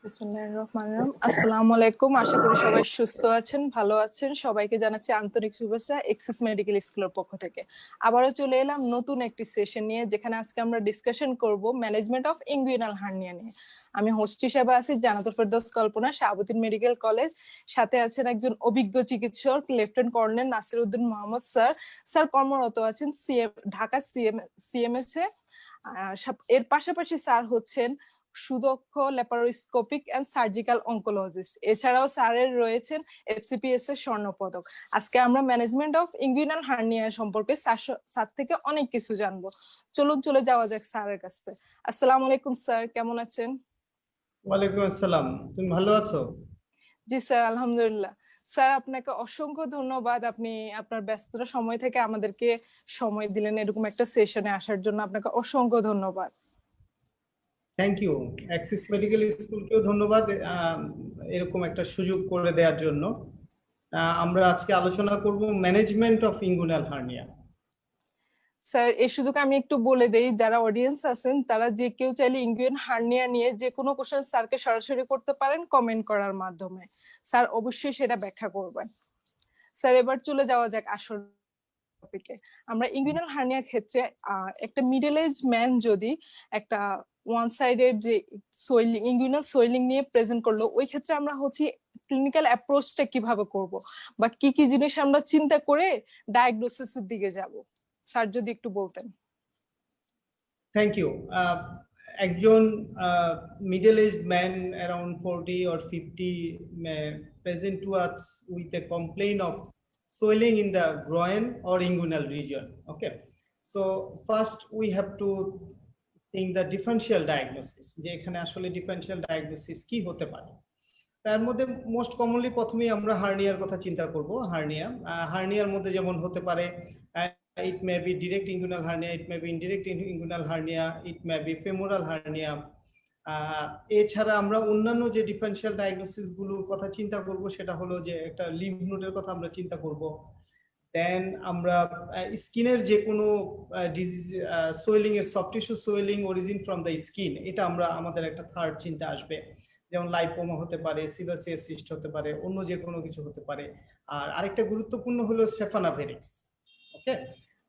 বিসমিল্লাহির রহমানির রহিম। আসসালামু আলাইকুম। আশা করি সবাই সুস্থ আছেন, ভালো আছেন। সবাইকে জানাচ্ছি আন্তরিক শুভেচ্ছা এক্সিস মেডিকেল স্কুলের পক্ষ থেকে। আবারও চলে এলাম নতুন একটি সেশন নিয়ে, যেখানে আজকে আমরা ডিসকাশন করব ম্যানেজমেন্ট অফ ইনগুইনাল হার্নিয়া নিয়ে। আমি হোস্ট হিসেবে আছি জান্নাতুল ফেরদৌস কল্পনা, শাহাবুদ্দিন মেডিকেল কলেজ। সাথে আছেন একজন অভিজ্ঞ চিকিৎসক lieutenant colonel Nasiruddin Mohammad sir. Sir কর্মরত আছেন ঢাকা সিএমএস এ। এর পাশাপাশি স্যার হচ্ছেন সুদক্ষ ল্যাপারোস্কোপিক এন্ড সার্জিক্যাল অনকোলজিস্ট। এছাড়াও স্যারের রয়েছেন এফসিপিএস এর স্বর্ণপদক। আজকে আমরা ম্যানেজমেন্ট অফ ইনগুইনাল হার্নিয়া সম্পর্কে স্যার থেকে অনেক কিছু জানবো। চলুন চলে যাওয়া যাক স্যারের কাছে। আসসালামু আলাইকুম স্যার, কেমন আছেন? ওয়ালাইকুম আসসালাম। তুমি ভালো আছো? জি স্যার, আলহামদুলিল্লাহ। স্যার আপনাকে অসংখ্য ধন্যবাদ, আপনি আপনার ব্যস্ততার সময় থেকে আমাদেরকে সময় দিলেন এরকম একটা সেশনে আসার জন্য। আপনাকে অসংখ্য ধন্যবাদ। Thank you. অ্যাক্সিস মেডিকেল স্কুলকেও ধন্যবাদ এরকম একটা সুযোগ করে দেওয়ার জন্য। আমরা আজকে আলোচনা করব management of inguinal hernia. Sir এই সুযোগে আমি একটু বলে দেই, যারা অডিয়েন্স আছেন তারা যে কেউ চাইলে ইনগুইনাল হার্নিয়া নিয়ে যে কোনো কোশ্চেন স্যারকে সরাসরি করতে পারেন কমেন্ট করার মাধ্যমে। স্যার অবশ্যই সেটা ব্যাখ্যা করবেন। স্যার এবার চলে যাওয়া যাক আসল টপিকে। আমরা ইনগুইনাল হার্নিয়ার ক্ষেত্রে একটা মিডল এজ ম্যান যদি একটা ওয়ান সাইডের যে সোয়েলিং, ইনগুইনাল সোয়েলিং নিয়ে প্রেজেন্ট করলো, ওই ক্ষেত্রে আমরা হচ্ছে ক্লিনিক্যাল অ্যাপ্রোচটা কিভাবে করব বা কি কি জিনিস আমরা চিন্তা করে ডায়াগনোসিসের দিকে যাব, স্যার যদি একটু বলতেন। Thank you. একজন middle age man around 40 or 50 present to us with a complaint of swelling in the groin or inguinal region. Okay, so first we have to think the differential diagnosis, যে এখানে আসলে differential diagnosis কি হতে পারে। তার মধ্যে most commonly প্রথমেই আমরা হার্নিয়ার কথা চিন্তা করব। হার্নিয়ার মধ্যে যেমন হতে পারে it may be direct inguinal hernia, it may be indirect inguinal hernia, it may be femoral hernia. এছাড়া আমরা অন্যান্য যে ডিফারেনশিয়াল ডায়াগনোসিস গুলোর কথা চিন্তা করব, সেটা হলো যে একটা লিম্ফ নোডের কথা আমরা চিন্তা করব। দেন আমরা স্কিনের যে কোনো ডিজিজ সোয়েলিং এর, soft tissue swelling origin from the skin, এটা আমরা আমাদের একটা থার্ড চিন্তা আসবে। যেমন লাইপোমা হতে পারে, সিবাসিয়াস সিস্ট হতে পারে, অন্য যে কোনো কিছু হতে পারে। আর আরেকটা গুরুত্বপূর্ণ হলো সেফানাভেরিক্স। ওকে,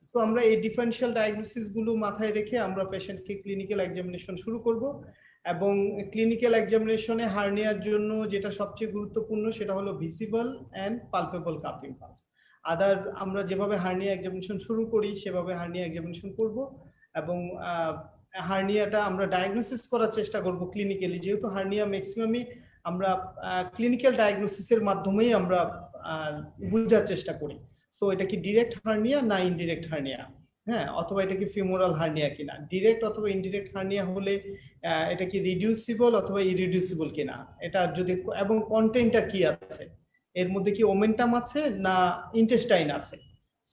সো আমরা এই ডিফারেনশিয়াল ডায়াগনোসিস গুলো মাথায় রেখে আমরা পেশেন্টকে ক্লিনিক্যাল এক্সামিনেশন শুরু করব। এবং ক্লিনিক্যাল এক্সামিনেশনে হার্নিয়ার জন্য যেটা সবচেয়ে গুরুত্বপূর্ণ সেটা হলো visible and palpable cough impulse. Other আমরা যেভাবে হার্নিয়া এক্সামিনেশন শুরু করি সেভাবে হার্নিয়া এক্সামিনেশন করব। এবং হার্নিয়াটা আমরা ডায়াগনোসিস করার চেষ্টা করব ক্লিনিক্যালি, যেহেতু হার্নিয়া ম্যাক্সিমামই আমরা ক্লিনিক্যাল ডায়াগনোসিসের মাধ্যমেই আমরা বোঝার চেষ্টা করি। সো এটা কি ডিরেক্ট হার্নিয়া না ইনডিরেক্ট হার্নিয়া, হ্যাঁ, অথবা এটা কি ফিমোরাল হার্নিয়া কিনা। ডিরেক্ট অথবা ইনডিরেক্ট হার্নিয়া হলে এটা কি রিডিউসিবল অথবা ইরিডিউসিবল কিনা, এটা যদি, এবং কন্টেন্টটা কি আছে, এর মধ্যে কি ওমেন্টাম আছে না ইন্টেস্টাইন আছে।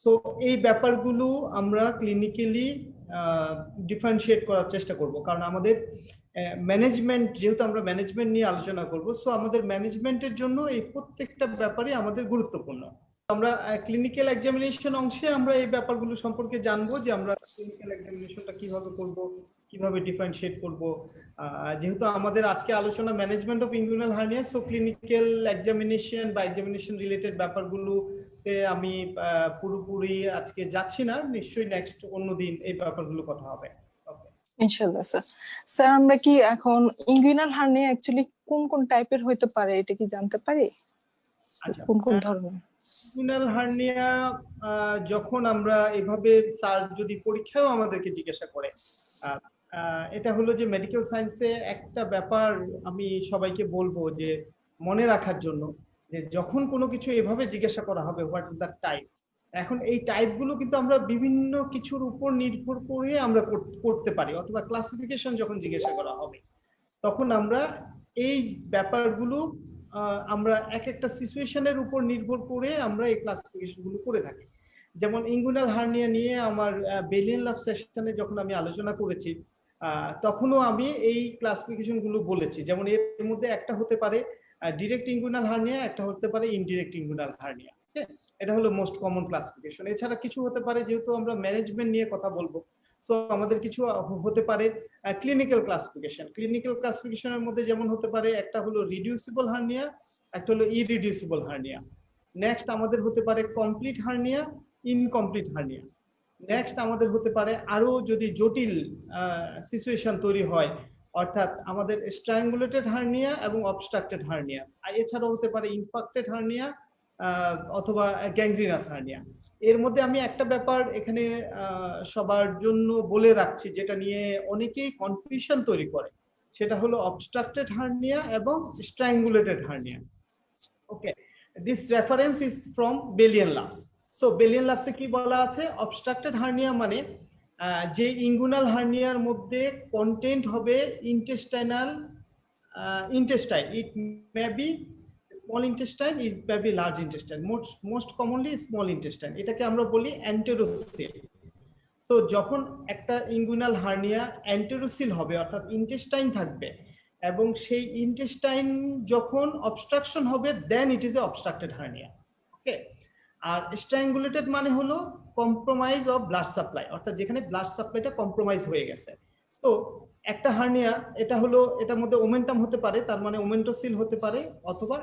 সো এই ব্যাপারগুলো আমরা ক্লিনিক্যালি ডিফারেন্সিয়েট করার চেষ্টা করব, কারণ আমাদের ম্যানেজমেন্ট, যেহেতু আমরা ম্যানেজমেন্ট নিয়ে আলোচনা করব, সো আমাদের ম্যানেজমেন্টের জন্য এই প্রত্যেকটা ব্যাপারে আমাদের গুরুত্বপূর্ণ। আমরা ক্লিনিক্যাল এক্সামিনেশন অংশে আমরা এই ব্যাপারগুলো সম্পর্কে জানবো, যে আমরা ক্লিনিক্যাল এক্সামিনেশনটা কিভাবে করব, কিভাবে ডিফারেন্সিয়েট করব। যেহেতু আমাদের আজকে আলোচনা management of inguinal hernia, so clinical examination বা এক্সামিনেশন রিলেটেড ব্যাপারগুলোতে আমি পুরোপুরি আজকে যাচ্ছি না, নিশ্চয়ই নেক্সট অন্যদিন এই ব্যাপারগুলো কথা হবে। ইনশাআল্লাহ স্যার। স্যার আমরা কি এখন ইনগুইনাল হার্নিয়া অ্যাকচুয়ালি কোন কোন টাইপের হতে পারে এটা কি জানতে পারি? আচ্ছা, কোন কোন ধরনের ইনগুইনাল হার্নিয়া যখন আমরা এভাবে, স্যার যদি পরীক্ষাও আমাদেরকে জিজ্ঞাসা করে, এটা হলো যে মেডিকেল সায়েন্সে একটা ব্যাপার আমি সবাইকে বলবো যে মনে রাখার জন্য, যে যখন কোনো কিছু এভাবে জিজ্ঞাসা করা হবে হোয়াট ইজ দ্য টাইপ, এখন এই টাইপগুলো কিন্তু আমরা বিভিন্ন কিছুর উপর নির্ভর করে আমরা করতে পারি, অথবা ক্লাসিফিকেশন যখন জিজ্ঞাসা করা হবে তখন আমরা এই ব্যাপারগুলো আমরা এক একটা সিচুয়েশনের উপর নির্ভর করে আমরা এই ক্লাসিফিকেশন গুলো করে থাকি। যেমন ইনগুইনাল হার্নিয়া নিয়ে আমার বেলিয়ান লাভ সেশনে যখন আমি আলোচনা করেছি, তখনও আমি এই ক্লাসিফিকেশন গুলো বলেছি। যেমন এর মধ্যে একটা হতে পারে ডিরেক্ট ইনগুইনাল হার্নিয়া, একটা হতে পারে ইনডিরেক্ট ইনগুইনাল হার্নিয়া। এটা হলো মোস্ট কমন ক্লাসিফিকেশন। এছাড়া কিছু হতে পারে, যেহেতু আমরা ম্যানেজমেন্ট নিয়ে কথা বলবো, সো আমাদের কিছু হতে পারে ক্লিনিক্যাল ক্লাসিফিকেশন। ক্লিনিক্যাল ক্লাসিফিকেশনের মধ্যে যেমন হতে পারে একটা হলো রিডিউসিবল হার্নিয়া, একটা হলো ইরিডিউসিবল হার্নিয়া। নেক্সট আমাদের হতে পারে complete hernia, incomplete hernia. Next আমাদের হতে পারে আরো যদি জটিল সিচুয়েশন তৈরি হয়, অর্থাৎ আমাদের স্ট্রাঙ্গুলেটেড হার্নিয়া এবং অবস্ট্রাক্টেড হার্নিয়া, আর এছাড়াও হতে পারে ইনফাক্টেড হার্নিয়া অথবা গ্যাংগ্রিনাস হার্নিয়া। এর মধ্যে আমি একটা ব্যাপার এখানে সবার জন্য বলে রাখছি, যেটা নিয়ে অনেকেই কনফিউশন তৈরি করে, সেটা হলো অবস্ট্রাক্টেড হার্নিয়া এবং strangulated hernia. Okay, this reference is from Bailey and Love's. So Bailey and লাভসে কি বলা আছে, অবস্ট্রাক্টেড হার্নিয়া মানে যে ইনগুনাল হার্নিয়ার মধ্যে কন্টেন্ট হবে intestinal intestine. It may be small intestine, it may be large intestine. Most commonly small intestine. এটাকে আমরা বলি enterosil. সো যখন একটা ইনগুইনাল হার্নিয়া এন্টেরোসিল হবে, অর্থাৎ ইন্টেস্টাইন থাকবে, এবং সেই ইন্টেস্টাইন যখন অবস্ট্রাকশন হবে, then it is a obstructed hernia. Okay, আর স্ট্রাঙ্গুলেটেড মানে হলো কম্প্রোমাইজ অফ ব্লাড সাপ্লাই, অর্থাৎ যেখানে ব্লাড সাপ্লাইটা কম্প্রোমাইজ হয়ে গেছে। সো একটা হার্নিয়া, এটা হলো এটার মধ্যে ওমেন্টাম হতে পারে, তার মানে ওমেন্টোসিল হতে পারে, অথবা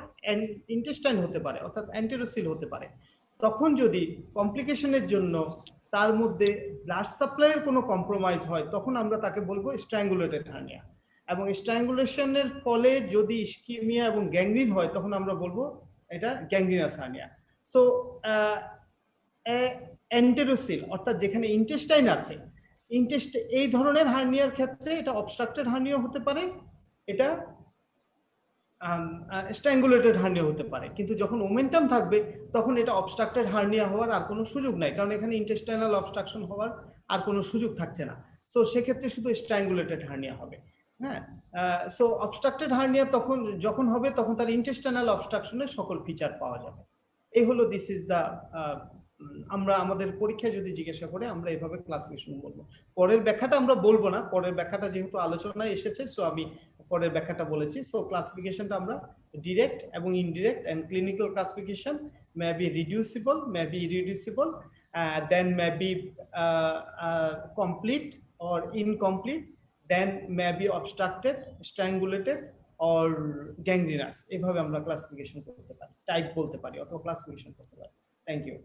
ইন্টেস্টাইন হতে পারে, অর্থাৎ অ্যান্টেরোসিল হতে পারে। তখন যদি কমপ্লিকেশনের জন্য তার মধ্যে ব্লাড সাপ্লাইয়ের কোনো কম্প্রোমাইজ হয়, তখন আমরা তাকে বলবো স্ট্রাঙ্গুলেটেড হার্নিয়া। এবং স্ট্রাঙ্গুলেশনের ফলে যদি ইসকিমিয়া এবং গ্যাংগ্রিন হয়, তখন আমরা বলবো এটা গ্যাংগ্রিনাস হার্নিয়া। সো এন্টেরোসিল অর্থাৎ যেখানে ইন্টেস্টাইন আছে, এই ধরনের হার্নিয়ার ক্ষেত্রে এটা অবস্ট্রাক্টেড হার্নিয়া হতে পারে, এটা স্ট্রাঙ্গুলেটেড হার্নিয়া হতে পারে। কিন্তু যখন ওমেন্টাম থাকবে, তখন এটা অবস্ট্রাক্টেড হার্নিয়া হওয়ার আর কোনো সুযোগ নাই, কারণ এখানে ইন্টেস্টাইনাল অবস্ট্রাকশন হওয়ার আর কোনো সুযোগ থাকছে না। সো সেক্ষেত্রে শুধু স্ট্রাঙ্গুলেটেড হার্নিয়া হবে। হ্যাঁ, সো অবস্ট্রাক্টেড হার্নিয়া তখন যখন হবে, তখন তার ইন্টেস্টাইনাল অবস্ট্রাকশনের সকল ফিচার পাওয়া যাবে। এই হলো দিস ইজ দ্য, আমরা আমাদের পরীক্ষায় যদি জিজ্ঞাসা করে আমরা এভাবে ক্লাসিফিকেশন বলবো। পরের ব্যাখ্যাটা আমরা বলবো না, পরের ব্যাখ্যাটা যেহেতু আলোচনায় এসেছে, সো আমি পরের ব্যাখ্যাটা বলেছি। সো ক্লাসিফিকেশনটা আমরা ডিরেক্ট এবং indirect, and clinical classification may be reducible, may be irreducible, then may be complete or incomplete, then may be obstructed, strangulated or gangrenous. এভাবে আমরা ক্লাসিফিকেশন করতে পারি, টাইপ বলতে পারি, অথবা ক্লাসিফিকেশন করতে পারি। Thank you.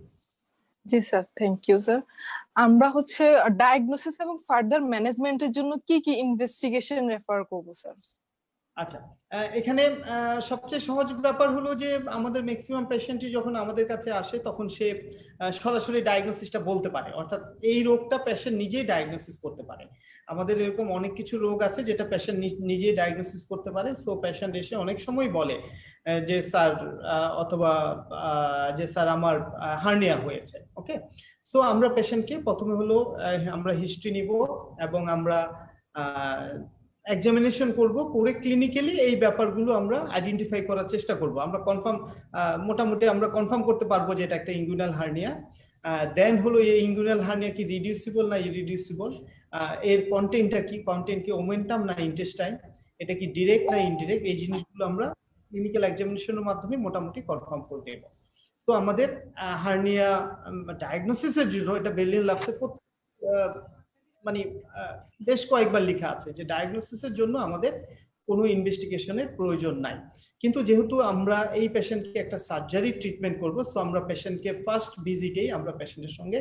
জি স্যার, থ্যাংক ইউ স্যার। আমরা হচ্ছে ডায়াগনোসিস এবং ফার্দার ম্যানেজমেন্টের জন্য কি কি ইনভেস্টিগেশন রেফার করব স্যার? আচ্ছা, এখানে সবচেয়ে সহজ ব্যাপার হলো যে আমাদের ম্যাক্সিমাম পেশেন্টই যখন আমাদের কাছে আসে, তখন সে সরাসরি ডায়াগনোসিসটা বলতে পারে, অর্থাৎ এই রোগটা পেশেন্ট নিজেই ডায়াগনোসিস করতে পারে। আমাদের এরকম অনেক কিছু রোগ আছে যেটা পেশেন্ট নিজেই ডায়াগনোসিস করতে পারে। সো পেশেন্ট এসে অনেক সময় বলে যে স্যার, অথবা যে স্যার আমার হার্নিয়া হয়েছে। ওকে, সো আমরা পেশেন্টকে প্রথমে হলো আমরা হিস্ট্রি নিব, এবং আমরা এক্সামিনেশন করব, করে ক্লিনিক্যালি এই ব্যাপারগুলো আমরা আইডেন্টিফাই করার চেষ্টা করব। আমরা কনফার্ম, মোটামুটি আমরা কনফার্ম করতে পারবো যে এটা একটা ইনগুইনাল হার্নিয়া। দেন হলো এই ইনগুইনাল হার্নিয়া কি রিডিউসিবল না ইরিডিউসিবল, এর কন্টেন্টটা কি, কন্টেন্ট কি ওমেন্টাম না ইন্টেস্টাইন, এটা কি ডিরেক্ট না ইনডিরেক্ট, এই জিনিসগুলো আমরা ক্লিনিক্যাল এক্সামিনেশনের মাধ্যমে মোটামুটি কনফার্ম করে দেব। তো আমাদের হার্নিয়া ডায়াগনোসিসের জন্য এটা বেলিয়ান লাভসে মানে বেশ কয়েকবার লেখা আছে যে ডায়াগনোসিসের জন্য আমাদের কোনো ইনভেস্টিগেশনের প্রয়োজন নাই। কিন্তু যেহেতু আমরা এই পেশেন্টকে একটা সার্জারি ট্রিটমেন্ট করব, সো আমরা পেশেন্টকে ফার্স্ট ভিজিটেই আমরা পেশেন্টের সঙ্গে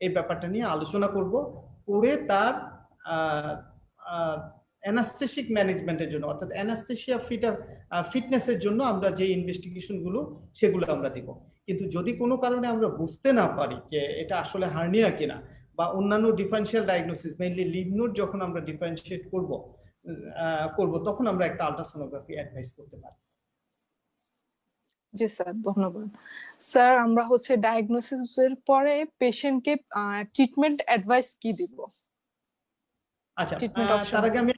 এই ব্যাপারটা নিয়ে আলোচনা করব, করে তার অ্যানাস্থেসিক ম্যানেজমেন্টের জন্য, অর্থাৎ অ্যানাস্থেসিয়া ফিটনেসের জন্য আমরা যে ইনভেস্টিগেশন গুলো সেগুলো আমরা দেব। কিন্তু যদি কোনো কারণে আমরা বুঝতে না পারি যে এটা আসলে হার্নিয়া কিনা, বা অন্যান্য differential diagnosis, mainly lymph node যখন আমরা ডিফারেন্সিয়েট করব, তখন আমরা একটা আল্ট্রাসোনোগ্রাফি অ্যাডভাইস করতে পারি। জি স্যার, ধন্যবাদ। স্যার, আমরা হচ্ছে ডায়াগনোসিসের পরে পেশেন্টকে ট্রিটমেন্ট অ্যাডভাইস কি দিব? আচ্ছা, তার আগে আমি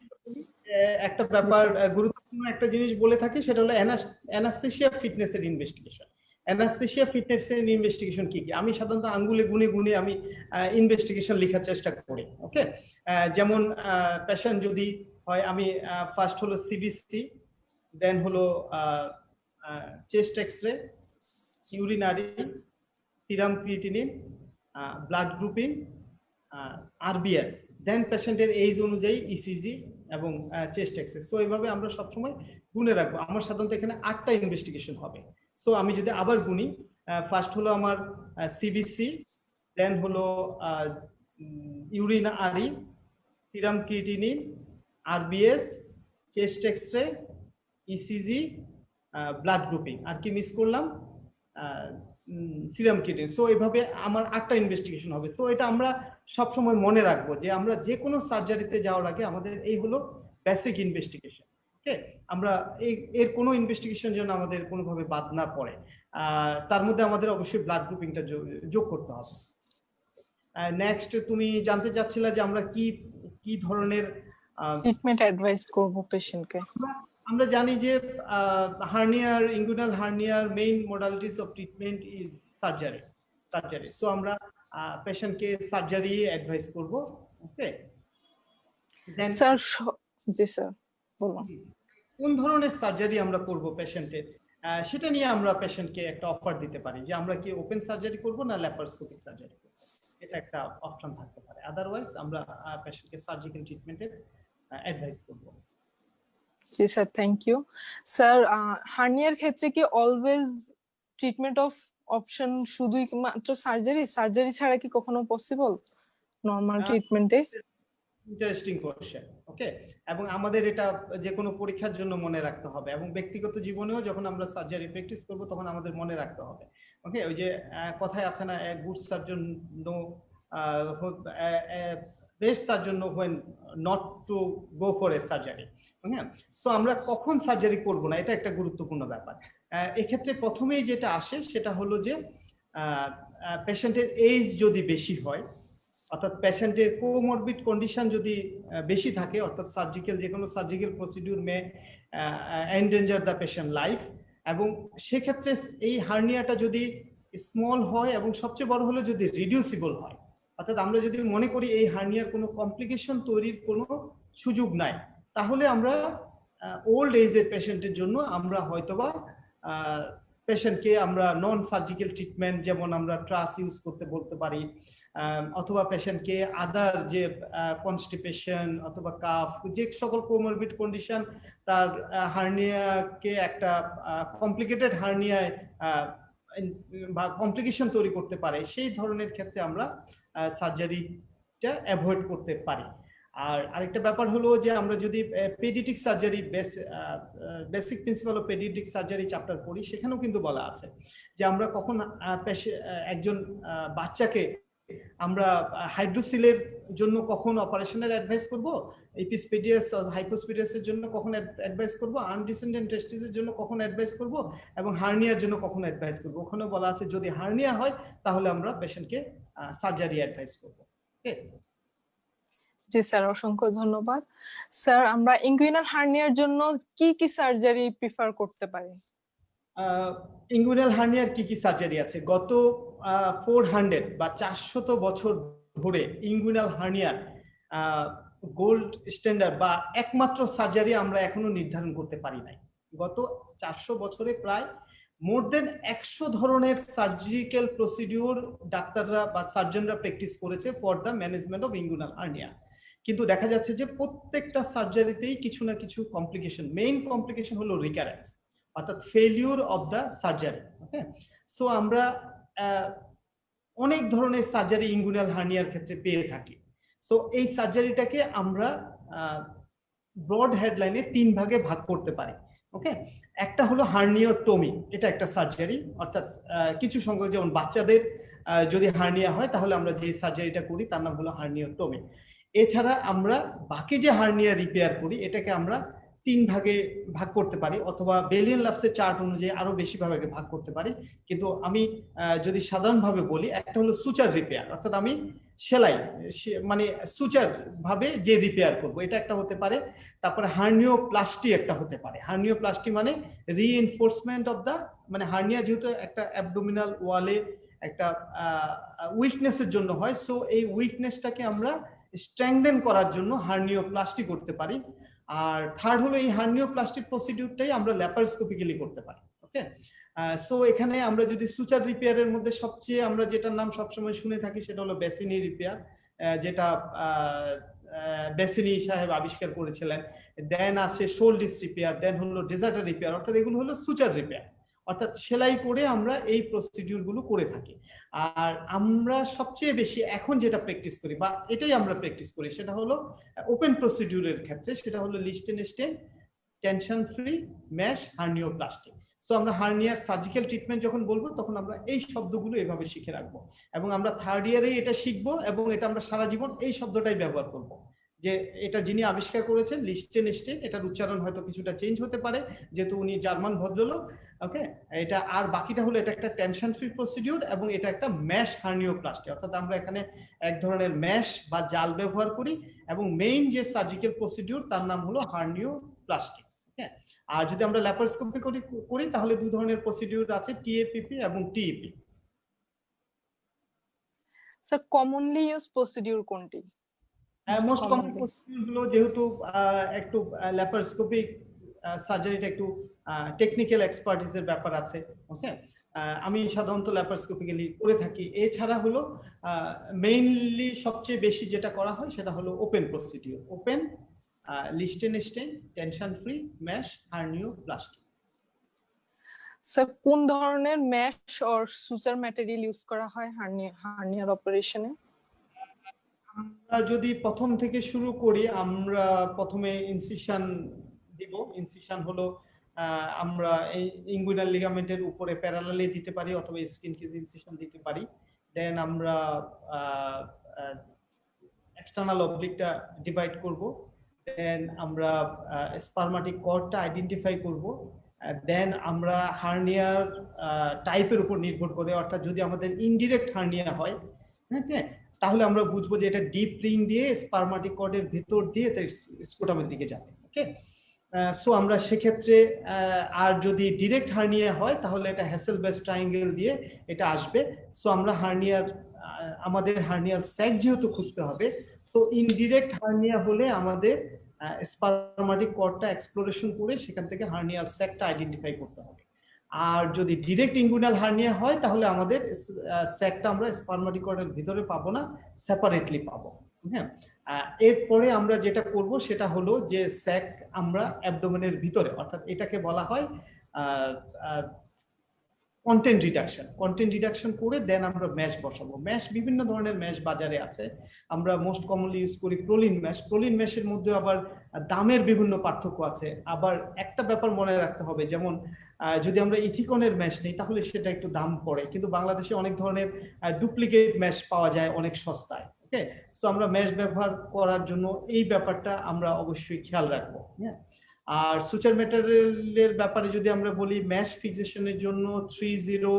একটা ব্যাপার, গুরুত্বপূর্ণ একটা জিনিস বলে থাকি, সেটা হলো অ্যানাস্থেসিয়া ফিটনেসের ইনভেস্টিগেশন। অ্যানাস্থেসিয়া ফিটনেসের ইনভেস্টিগেশন কি কি, আমি সাধারণত আঙ্গুলে গুনে গুনে আমি ইনভেস্টিগেশন লেখার চেষ্টা করি। ওকে, যেমন পেশেন্ট যদি হয়, আমি ফার্স্ট হলো সিবিসি, দেন হলো chest X-ray, urinary, serum creatinine, blood grouping, RBS, then পেশেন্টের এইজ অনুযায়ী ইসিজি এবং চেস্ট এক্সরে। সো এইভাবে আমরা সবসময় গুনে রাখবো। আমার সাধারণত এখানে 8টা ইনভেস্টিগেশন হবে। সো আমি যদি আবার গুনি, ফার্স্ট হলো আমার সিবিসি, দেন হলো urine R E, serum creatinine, RBS, chest X-ray, ECG, blood grouping. আর কি মিস করলাম? Serum creatinine. সো এইভাবে আমার 8টা ইনভেস্টিগেশন হবে। সো এটা আমরা সবসময় মনে রাখবো যে আমরা যে কোনো সার্জারিতে যাওয়ার আগে আমাদের এই হলো বেসিক ইনভেস্টিগেশন। ওকে, আমরা এর কোনো ইনভেস্টিগেশন যেন আমাদের কোনোভাবে বাদ না পড়ে। তার মধ্যে আমাদের অবশ্যই ব্লাড গ্রুপিংটা যোগ করতে হবে। নেক্সট তুমি জানতে চাচ্ছিলা যে আমরা কি কি ধরনের ট্রিটমেন্ট অ্যাডভাইস করব পেশেন্টকে। আমরা জানি যে হার্নিয়ার, ইনগুইনাল হার্নিয়ার main modalities of treatment is surgery. So আমরা পেশেন্টকে সার্জারি অ্যাডভাইস করব। ওকে, দেন স্যার জি স্যার বলুন। কোন ধরনের সার্জারি আমরা করব পেশেন্টের, সেটা নিয়ে আমরা পেশেন্টকে একটা অফার দিতে পারি যে আমরা কি ওপেন সার্জারি করব না ল্যাপারোস্কোপিক সার্জারি করব। এটা একটা অপশন থাকতে পারে। আদারওয়াইজ আমরা পেশেন্টকে সার্জিক্যাল ট্রিটমেন্টের অ্যাডভাইস করব। জি স্যার, থ্যাংক ইউ। স্যার হার্নিয়ার ক্ষেত্রে কি অলওয়েজ ট্রিটমেন্ট অফ অপশন শুধুই মাত্র সার্জারি ছাড়া কি কখনো পসিবল নরমাল ট্রিটমেন্টে? Interesting question. ওকে, এবং আমাদের এটা যে কোনো পরীক্ষার জন্য মনে রাখতে হবে এবং ব্যক্তিগত জীবনেও যখন আমরা সার্জারি প্র্যাকটিস করব তখন আমাদের মনে রাখতে হবে। ওকে, ওই যে কথায় আছে না, good surgeon know best surgeon know when not to go for a surgery. হ্যাঁ, সো আমরা কখন সার্জারি করব না, এটা একটা গুরুত্বপূর্ণ ব্যাপার। এক্ষেত্রে প্রথমেই যেটা আসে সেটা হলো যে পেশেন্টের এজ যদি বেশি হয়, অর্থাৎ পেশেন্টের কোমরবিড কন্ডিশন যদি বেশি থাকে, অর্থাৎ যে কোনো surgical procedure May endanger the patient life, এবং সেক্ষেত্রে এই হার্নিয়াটা যদি স্মল হয় এবং সবচেয়ে বড় হলো যদি রিডিউসিবল হয়, অর্থাৎ আমরা যদি মনে করি এই হার্নিয়ার কোনো কমপ্লিকেশন তৈরির কোনো সুযোগ নাই, তাহলে আমরা ওল্ড এজের পেশেন্টের জন্য আমরা হয়তোবা পেশেন্টকে আমরা নন সার্জিক্যাল ট্রিটমেন্ট, যেমন আমরা ট্রাস ইউজ করতে বলতে পারি, অথবা পেশেন্টকে আদার যে কনস্টিপেশন অথবা কাফ, যে সকল কোমরবিড কন্ডিশন তার হার্নিয়াকে একটা কমপ্লিকেটেড হার্নিয়ায় বা কমপ্লিকেশন তৈরি করতে পারে, সেই ধরনের ক্ষেত্রে আমরা সার্জারিটা অ্যাভয়েড করতে পারি। আর আরেকটা ব্যাপার হলো যে আমরা যদি paediatric surgery, basic principal of paediatric surgery chapter পড়ি, সেখানেও কিন্তু বলা আছে যে আমরা কখন একজন বাচ্চাকে আমরা হাইড্রোসিলের জন্য কখন অপারেশনের অ্যাডভাইস করব, এপিসপেডিয়াস হাইপোস্পেডিয়াসের জন্য কখন অ্যাডভাইস করব, আনডিসেন্ডেন্ট টেস্টিসের জন্য কখন অ্যাডভাইস করব, এবং হার্নিয়ার জন্য কখন অ্যাডভাইস করব। ওখানে বলা আছে যদি হার্নিয়া হয় তাহলে আমরা পেশেন্টকে সার্জারি অ্যাডভাইস করব। ওকে, জি স্যার, অসংখ্য ধন্যবাদ। স্যার আমরা ইনগুইনাল হার্নিয়ার জন্য কি কি সার্জারি প্রিফার করতে পারি? ইনগুইনাল হার্নিয়ার কি কি সার্জারি আছে? গত 400 বা 400 বছর ধরে ইনগুইনাল হার্নিয়ার গোল্ড স্ট্যান্ডার্ড বা একমাত্র সার্জারি আমরা এখনো নির্ধারণ করতে পারি নাই। গত 400 বছরে প্রায় মোর দেন 100 ধরনের সার্জিক্যাল প্রসিডিউর ডাক্তাররা বা সার্জনরা প্র্যাকটিস করেছে for the management of inguinal hernia, কিন্তু দেখা যাচ্ছে যে প্রত্যেকটা সার্জারিতেই কিছু না কিছু কমপ্লিকেশন, মেইন কমপ্লিকেশন হলো রিকারেন্স, অর্থাৎ failure of the surgery. Okay, so আমরা অনেক ধরনের সার্জারি ইনগুইনাল হার্নিয়ার ক্ষেত্রে পেয়ে থাকি। সো এই সার্জারিটাকে আমরা ব্রড হেডলাইনে 3 ভাগে ভাগ করতে পারি। ওকে, একটা হলো হার্নিওটমি, এটা একটা সার্জারি, অর্থাৎ কিছু সংখ্যক, যেমন বাচ্চাদের যদি হার্নিয়া হয় তাহলে আমরা যে সার্জারিটা করি তার নাম হলো হার্নিওটমি। এছাড়া আমরা বাকি যে হার্নিয়া রিপেয়ার করি এটাকে আমরা 3 ভাগে ভাগ করতে পারি, অথবা বেলিয়ান লাভসের চার্ট অনুযায়ী আরো বেশি ভাগে ভাগ করতে পারি। কিন্তু আমি যদি সাধারণভাবে বলি, একটা হলো সুচার রিপেয়ার, অর্থাৎ আমি সেলাই মানে সুচার ভাবে যে রিপেয়ার করব, এটা একটা হতে পারে। তারপরে হার্নিওপ্লাস্টি একটা হতে পারে। হার্নিওপ্লাস্টি মানে রিইনফোর্সমেন্ট অফ দা, মানে হার্নিয়া যেহেতু একটা অ্যাবডোমিনাল ওয়ালে একটা উইকনেসের জন্য হয়, সো এই উইকনেসটাকে আমরা স্ট্রেংথেন করার জন্য হার্নিওপ্লাস্টি করতে পারি। আর থার্ড হলো এই হার্নিওপ্লাস্টিক প্রসিডিউরটাই আমরা ল্যাপারোস্কোপিক্যালি করতে পারি। ওকে, সো এখানে আমরা যদি সুচার রিপেয়ারের মধ্যে সবচেয়ে আমরা যেটার নাম সবসময় শুনে থাকি সেটা হলো বেসিনি রিপেয়ার, যেটা বেসিনি সাহেব আবিষ্কার করেছিলেন, দেন আসে শোল্ডিস রিপেয়ার, দেন হলো ডেজার্টার রিপেয়ার, অর্থাৎ এগুলো হলো সুচার রিপেয়ার, অর্থাৎ সেলাই করে আমরা এই প্রসিডিউর গুলো করে থাকি। আর আমরা সবচেয়ে বেশি এখন যেটা প্র্যাকটিস করি বা এটাই আমরা প্র্যাকটিস করি সেটা হলো ওপেন প্রসিডিউরের ক্ষেত্রে, সেটা হলো Lichtenstein, tension free, mesh, hernioplasty. So আমরা হার্নিয়ার সার্জিক্যাল ট্রিটমেন্ট যখন বলবো তখন আমরা এই শব্দগুলো এভাবে শিখে রাখবো, এবং আমরা থার্ড ইয়ারে এটা শিখবো এবং এটা আমরা সারা জীবন এই শব্দটাই ব্যবহার করব, যে এটা যিনি আবিষ্কার করেছেন লিস্টেনস্টেইন, এটার উচ্চারণ হয়তো কিছুটা চেঞ্জ হতে পারে যেহেতু উনি জার্মান ভদ্রলোক, ওকে। এটা আর বাকিটা হলো এটা একটা টেনশন ফ্রি প্রসিডিউর এবং এটা একটা ম্যাশ হার্নিওপ্লাস্টি, অর্থাৎ আমরা এখানে এক ধরনের ম্যাশ বা জাল ব্যবহার করি এবং মেইন যে সার্জিক্যাল প্রসিডিউর তার নাম হলো হার্নিওপ্লাস্টি। হ্যাঁ, আর যদি আমরা ল্যাপারোস্কোপি করি তাহলে দুই ধরনের প্রসিডিউর আছে, টিএপিপি এবং টিইপি। স্যার কমনলি ইউজ প্রসিডিউর কোনটি? মোস্ট কমন প্রসিডিউর গুলো যেহেতু একটু ল্যাপারোস্কোপিক সার্জারিটা একটু টেকনিক্যাল এক্সপার্টিসের ব্যাপার আছে, ওকে, আমি সাধারণত ল্যাপারোস্কোপিক্যালি করে থাকি। এছাড়া হলো মেইনলি সবচেয়ে বেশি যেটা করা হয় সেটা হলো open procedure, open, Lichtenstein, tension free, mesh, hernioplasty. Sir কোন ধরনের mesh or suture material use করা হয় হার্নিয়ার অপারেশনে? আমরা যদি প্রথম থেকে শুরু করি, আমরা প্রথমে ইনসিশন দিব। ইনসিশন হলো আমরা এই ইনগুইনাল লিগামেন্টের উপরে প্যারালালি দিতে পারি অথবা স্কিন কিস ইনসিশন দিতে পারি। দেন আমরা এক্সটার্নাল অবলিকটা ডিভাইড করব। দেন আমরা স্পারমাটিক কর্ডটা আইডেন্টিফাই করব। দেন আমরা হার্নিয়ার টাইপের উপর নির্ভর করে, অর্থাৎ যদি আমাদের ইনডিরেক্ট হার্নিয়া হয়, হ্যাঁ, তাহলে আমরা বুঝবো যে এটা ডিপ রিং দিয়ে স্পারমাটিক কর্ডের ভিতর দিয়ে স্কুটামের দিকে যাবে, ওকে। সো আমরা সেক্ষেত্রে আর যদি ডিরেক্ট হার্নিয়া হয় তাহলে এটা হ্যাসেলবেস ট্রায়াঙ্গেল দিয়ে এটা আসবে। সো আমরা আমাদের হার্নিয়ার স্যাক যেহেতু খুঁজতে হবে, সো ইনডিরেক্ট হার্নিয়া হলে আমাদের স্পারমাটিক কর্ডটা এক্সপ্লোরেশন করে সেখান থেকে হার্নিয়াল স্যাকটা আইডেন্টিফাই করতে হবে। আর যদি ডিরেক্ট ইনগুইনাল হার্নিয়া হয় তাহলে আমাদের স্যাকটা আমরা স্পারমাটিক কর্ডের ভিতরে পাবো না, সেপারেটলি পাবো। হ্যাঁ, এরপরে আমরা যেটা করব সেটা হলো যে স্যাক আমরা অ্যাবডোমেনের ভিতরে, অর্থাৎ এটাকে বলা হয় কন্টেন্ট রিডাকশন করে দেন আমরা ম্যাশ বসাবো। ম্যাশ বিভিন্ন ধরনের ম্যাশ বাজারে আছে, আমরা মোস্ট কমনলি ইউজ করি প্রোলিন ম্যাশ। প্রোলিন ম্যাশের মধ্যে আবার দামের বিভিন্ন পার্থক্য আছে। আবার একটা ব্যাপার মনে রাখতে হবে, যেমন যদি আমরা ইথিকনের ম্যাশ নেই তাহলে সেটা একটু দাম পড়ে, কিন্তু বাংলাদেশে অনেক ধরনের ডুপ্লিকেট ম্যাশ পাওয়া যায় অনেক সস্তায়, ওকে। সো আমরা ম্যাশ ব্যবহার করার জন্য এই ব্যাপারটা আমরা অবশ্যই খেয়াল রাখবো। হ্যাঁ, আর সুচার ম্যাটেরিয়ালের ব্যাপারে যদি আমরা বলি, ম্যাশ ফিক্সেশনের জন্য 30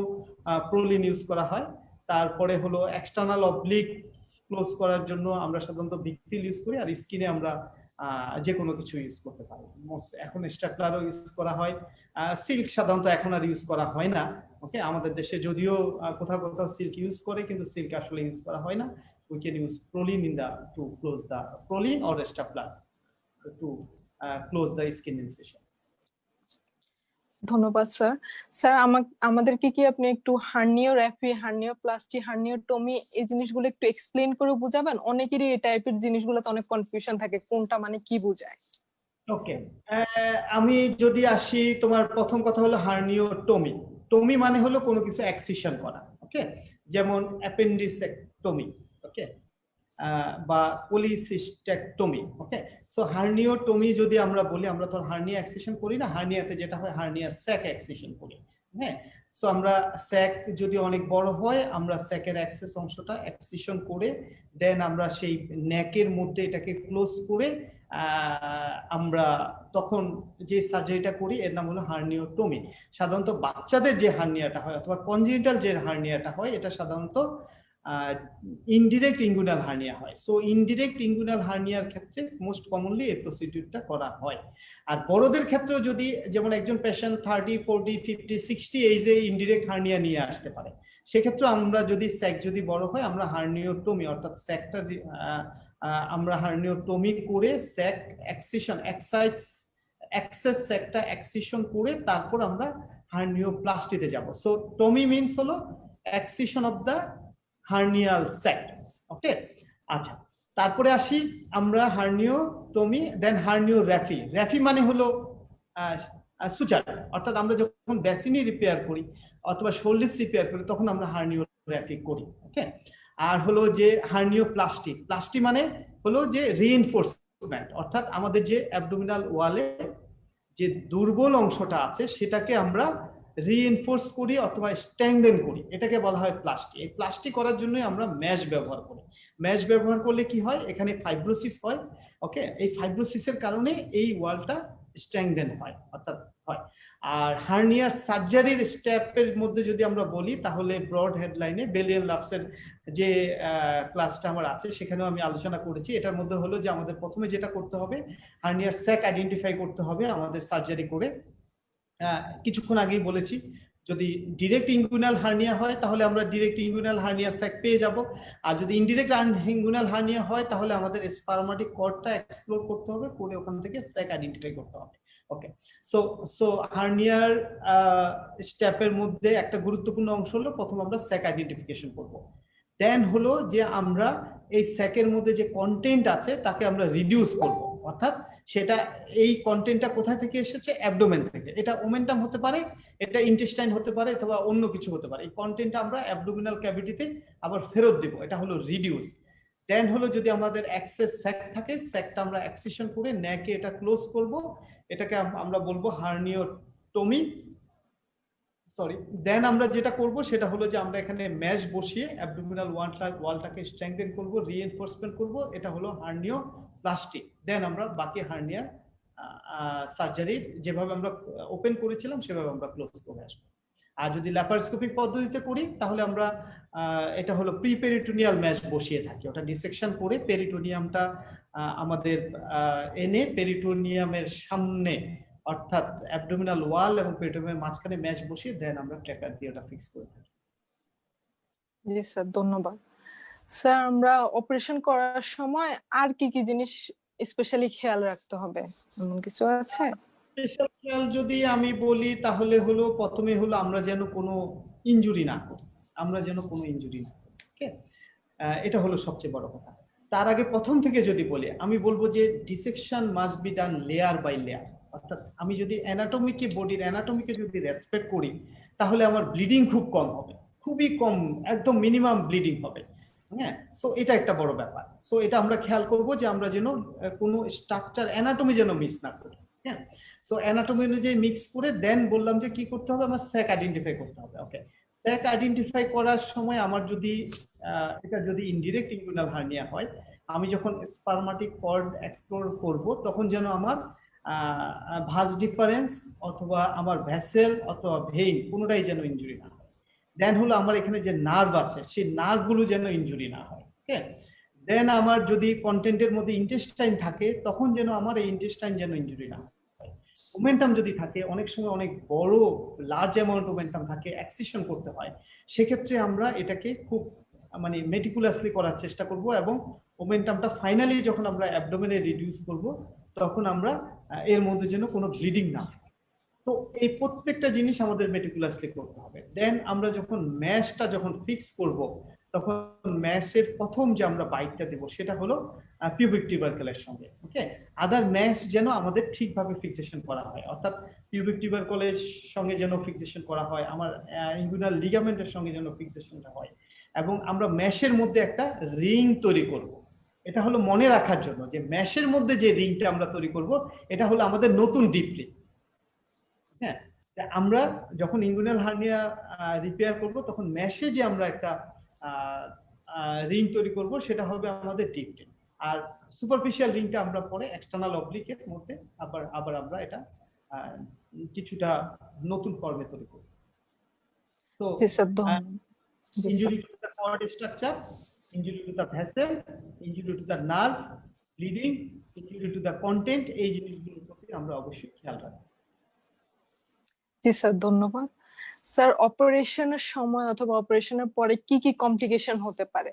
প্রোলিন ইউজ করা হয়। তারপরে হলো এক্সটার্নাল অবলিক ক্লোজ করার জন্য আমরা সাধারণত বিগফিল ইউজ করি, আর স্কিনে আমরা যে কোনো কিছু ইউজ করতে পারি। এখন স্ট্যাপলারও ইউজ করা হয়। সিল্ক সাধারণত এখন আর ইউজ করা হয় না, ওকে। আমাদের দেশে যদিও কোথাও কোথাও সিল্ক ইউজ করে, কিন্তু সিল্ক আসলে ইউজ করা হয় না। We can use prolene to close the prolene or stapler to close the skin incision. ধন্যবাদ স্যার। স্যার আমাদেরকে কি আপনি একটু হার্নিওপ্লাস্টি, হার্নিওপ্লাস্টি, হার্নিওটমি এই জিনিসগুলো একটু এক্সপ্লেইন করে বুঝাবেন? অনেকেরই এই টাইপের জিনিসগুলোতে অনেক কনফিউশন থাকে, কোনটা মানে কি বোঝায়। ওকে, আমি যদি আসি, তোমার প্রথম কথা হলো হার্নিওটমি। টমি মানে হলো কোনো কিছু এক্সিশন করা, ওকে, যেমন অ্যাপেন্ডিসেক্টমি, ওকে, বা পলিসিস্টেক্টমি, ওকে। সো হার্নিওটমি যদি আমরা বলি, আমরা তো হার্নিয়া এক্সিশন করি না, হার্নিয়াতে যেটা হয় হার্নিয়া স্যাক এক্সিশন করি। হ্যাঁ, সো আমরা স্যাক যদি অনেক বড় হয় আমরা স্যাকের অ্যাক্সেস অংশটা এক্সিশন করে দেন আমরা সেই নেকের মধ্যে এটাকে ক্লোজ করে আমরা তখন যে সার্জারিটা করি এর নাম হলো হার্নিওটমি। সাধারণত বাচ্চাদের যে হার্নিয়াটা হয় অথবা কনজেনিটাল যে হার্নিয়াটা হয় এটা সাধারণত ইনডিরেক্ট ইনগুইনাল হার্নিয়া হয়। সো ইনডিরেক্ট ইনগুইনাল হার্নিয়ার ক্ষেত্রে মোস্ট কমনলি এই প্রসিডিউরটা করা হয়। আর বড়দের ক্ষেত্রেও যদি, যেমন একজন পেশেন্ট 30, 40, 50, 60 এইজে ইনডিরেক্ট হার্নিয়া নিয়ে আসতে পারে, সেক্ষেত্রে আমরা যদি স্যাক যদি বড় হয় আমরা হার্নিওটমি অর্থাৎ স্যাকটা আমরা হার্নিওটমি করে স্যাক এক্সিশন এক্সেস স্যাকটা এক্সিশন করে তারপর আমরা হার্নিওপ্লাস্টিতে যাব। সো টমি মিন্স হলো excision of the hernial sec, ওকে। আচ্ছা, তারপরে আসি আমরা হার্নিওটমি, দেন হার্নিও র্যাফি। র্যাফি মানে হলো সুচার, অর্থাৎ আমরা যখন ব্যাসিনি রিপেয়ার করি অথবা শোল্ডিস রিপেয়ার করি তখন আমরা হার্নিও র্যাফি করি। ওকে, আর হলো যে হার্নিও প্লাস্টি। প্লাস্টি মানে হলো যে রিইনফোর্সমেন্ট, অর্থাৎ আমাদের যে অ্যাবডোমিনাল ওয়ালে যে দুর্বল অংশটা আছে সেটাকে আমরা রিইনফোর্স করি অথবা স্ট্রেংথেন করি, এটাকে বলা হয় প্লাস্টি। এই প্লাস্টি করার জন্যই আমরা ম্যাশ ব্যবহার করি। ম্যাশ ব্যবহার করলে কি হয়, এখানে ফাইব্রোসিস হয়। ওকে, এই ফাইব্রোসিসের কারণে এই ওয়ালটা স্ট্রেংথেন হয়, অর্থাৎ হয়। আর হার্নিয়ার সার্জারির স্টেপের মধ্যে যদি আমরা বলি তাহলে ব্রড হেডলাইনে বেলিয়ান লাভসের যে ক্লাসটা আমার আছে সেখানেও আমি আলোচনা করেছি। এটার মধ্যে হলো যে আমাদের প্রথমে যেটা করতে হবে, হার্নিয়ার স্যাক আইডেন্টিফাই করতে হবে আমাদের সার্জারি করে। কিছুক্ষণ আগেই বলেছি, যদি ডিরেক্ট ইনগুইনাল হার্নিয়া হয় তাহলে আমরা ডিরেক্ট ইনগুইনাল হার্নিয়া স্যাক পেয়ে যাব, আর যদি ইনডিরেক্ট ইনগুইনাল হার্নিয়া হয় তাহলে আমাদের স্পারমাটিক কর্ডটা এক্সপ্লোর করতে হবে, করে ওখান থেকে স্যাক আইডেন্টিফাই করতে হবে। ওকে, সো সো হার্নিয়ার স্টেপের মধ্যে একটা গুরুত্বপূর্ণ অংশ হলো প্রথম আমরা স্যাক আইডেন্টিফিকেশন করব। দেন হলো যে আমরা এই স্যাকের মধ্যে যে কন্টেন্ট আছে তাকে আমরা রিডিউস করব, অর্থাৎ সেটা এই কন্টেন্টটা কোথা থেকে এসেছে, অ্যাবডোমেন থেকে। এটা ওমেন্টাম হতে পারে, এটা ইন্টেস্টাইন হতে পারে, অথবা অন্য কিছু হতে পারে। এই কন্টেন্টটা আমরা অ্যাবডোমিনাল ক্যাভিটিতে আবার ফেরত দেব, এটা হলো রিডিউস। দেন হলো যদি আমাদের এক্সেস স্যাক থাকে, স্যাকটা আমরা এক্সিশন করে নেকে এটা ক্লোজ করব, এটাকে আমরা বলবো হার্নিওটমি, সরি। দেন আমরা যেটা করব সেটা হলো যে আমরা এখানে ম্যাশ বসিয়ে অ্যাবডোমিনাল ওয়ালটাকে স্ট্রেংথেন করব, রিইনফোর্সমেন্ট করব, এটা হলো হার্নিও প্লাস্টি। দেন আমরা বাকি হার্নিয়ার সার্জারি যেভাবে আমরা ওপেন করেছিলাম সেভাবে আমরা ক্লোজ করে আসবো। আর যদি ল্যাপারোস্কোপিক পদ্ধতিতে করি তাহলে আমরা এটা হলো প্রিপেরিটোনিয়াল ম্যাশ বসিয়ে থাকি, ওটা ডিসেকশন করে পেরিটোনিয়ামটা আমাদের এনে পেরিটোনিয়ামের সামনে, অর্থাৎ অ্যাবডোমিনাল ওয়াল এবং পেরিটোনিয়ামের মাঝখানে ম্যাশ বসিয়ে দেন আমরা ট্র্যাকার দিয়ে ওটা ফিক্স করে থাকি। জি স্যার, ধন্যবাদ। স্যার, আমরা অপারেশন করার সময় আর কি কি জিনিস স্পেশালি খেয়াল রাখতে হবে, এমন কিছু আছে? স্পেশাল খেয়াল যদি আমি বলি তাহলে হলো প্রথমে হলো আমরা যেন কোনো ইনজুরি না করি, আমরা যেন কোনো ইনজুরি না করি। ওকে, এটা হলো সবচেয়ে বড় কথা। তার আগে প্রথম থেকে যদি বলি, আমি বলবো যে dissection must be done layer by layer, অর্থাৎ আমি যদি অ্যানাটমিকে, বডির অ্যানাটমিকে যদি রেসপেক্ট করি তাহলে আমার ব্লিডিং খুব কম হবে, খুবই কম, একদম মিনিমাম ব্লিডিং হবে। হ্যাঁ, সো এটা একটা বড় ব্যাপার। সো এটা আমরা খেয়াল করব যে আমরা যেন কোনো স্ট্রাকচার অ্যানাটমি যেন মিস না করি। হ্যাঁ, সো অ্যানাটমি অনুযায়ী মিক্স করে দেন বললাম যে কি করতে হবে, আমার স্যাক আইডেন্টিফাই করতে হবে। ওকে, স্যাক আইডেন্টিফাই করার সময় আমার যদি এটা যদি ইনডিরেক্ট ইনগুইনাল হার্নিয়া হয়, আমি যখন স্পারমাটিক কর্ড এক্সপ্লোর করব তখন যেন আমার ভাঁজ ডিফারেন্স অথবা আমার ভেসেল অথবা ভেইন কোনোটাই যেন ইনজুরি না হয়। দেন হলো আমার এখানে যে নার্ভ আছে সেই নার্ভগুলো যেন ইনজুরি না হয়। ওকে, দেন আমার যদি কন্টেন্টের মধ্যে ইন্টেস্টাইন থাকে তখন যেন আমার এই ইন্টেস্টাইন যেন ইনজুরি না হয়। মোমেন্টাম যদি থাকে, অনেক সময় অনেক বড় লার্জ অ্যামাউন্ট মোমেন্টাম থাকে, অ্যাক্সিশন করতে হয়, সেক্ষেত্রে আমরা এটাকে খুব মানে মেটিকুলাসলি করার চেষ্টা করব, এবং মোমেন্টামটা ফাইনালি যখন আমরা অ্যাবডোমেনে রিডিউস করব তখন আমরা এর মধ্যে যেন কোনো ব্লিডিং না হয়। তো এই প্রত্যেকটা জিনিস আমাদের মেটিকুলাসলি করতে হবে। দেন আমরা যখন ম্যাশটা যখন ফিক্স করব তখন ম্যাশের প্রথম যে আমরা বাইটটা দেব সেটা হলো পিউবিক টিউবারকেলের সঙ্গে। ওকে, আদার ম্যাশ যেন আমাদের ঠিকভাবে ফিক্সেশন করা হয়, অর্থাৎ পিউবিক টিউবারকেলের সঙ্গে যেন ফিক্সেশন করা হয়, আমার ইনগুইনাল লিগামেন্টের সঙ্গে যেন ফিক্সেশনটা হয়, এবং আমরা ম্যাশের মধ্যে একটা রিং তৈরি করব। এটা হলো মনে রাখার জন্য যে ম্যাশের মধ্যে যে রিংটা আমরা তৈরি করব এটা হলো আমাদের নতুন ডিপ রিং। হ্যাঁ, আমরা যখন ইনগুইনাল হার্নিয়া রিপেয়ার করব তখন ম্যাশে যে আমরা একটা রিং তৈরি করব সেটা হবে আমাদের ডিপ রিং, আর সুপারফিশিয়াল রিংটা আমরা পরে এক্সটার্নাল অবলিকের মধ্যে আবার আমরা এটা কিছুটা নতুন ফর্মে তৈরি করব। তো জি স্যার, ধন্যবাদ। জি injury sir. to the cord structure, injury to the vessel, injury to the nerve, bleeding, injury to the content, এই জিনিসগুলোর প্রতি আমরা অবশ্যই খেয়াল রাখবো। জি স্যার, ধন্যবাদ। স্যার, অপারেশনের সময় অথবা অপারেশনের পরে কি কি কমপ্লিকেশন হতে পারে?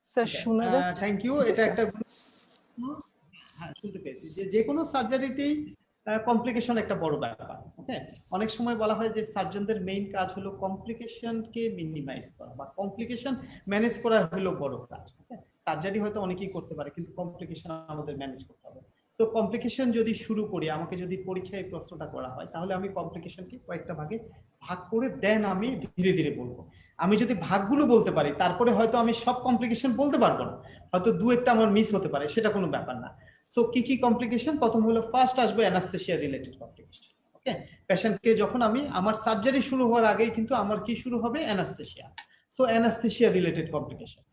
স্যার, শোনা যাচ্ছে? Thank you. জি এটা স্যার। একটা হ্যাঁ, শুনতে পেয়েছি যে যে কোনো সার্জারিতেই কমপ্লিকেশন একটা বড় ব্যাপার। ওকে, অনেক সময় বলা হয় যে সার্জনদের মেইন কাজ হলো কমপ্লিকেশনকে মিনিমাইজ করা বা কমপ্লিকেশন ম্যানেজ করা হলো বড় কাজ। ওকে, সার্জারি হয়তো অনেকেই করতে পারে, কিন্তু কমপ্লিকেশন আমাদের ম্যানেজ করতে হবে। তো কমপ্লিকেশন যদি শুরু করি, আমাকে যদি পরীক্ষায় প্রশ্নটা করা হয়, তাহলে আমি কমপ্লিকেশনকে কয়েকটা ভাগে ভাগ করে দেন আমি ধীরে ধীরে বলবো। আমি যদি ভাগগুলো বলতে পারি, তারপরে হয়তো আমি সব কমপ্লিকেশন বলতে পারবো না, হয়তো দু একটা আমার মিস হতে পারে, সেটা কোনো ব্যাপার না। সো কি কি কমপ্লিকেশন? প্রথম হলো ফার্স্ট আসবে অ্যানাস্থেসিয়া রিলেটেড কমপ্লিকেশন। ওকে, পেশেন্টকে যখন আমি আমার সার্জারি শুরু হওয়ার আগেই কিন্তু আমার কি শুরু হবে? Anaesthesia. So anaesthesia related complication.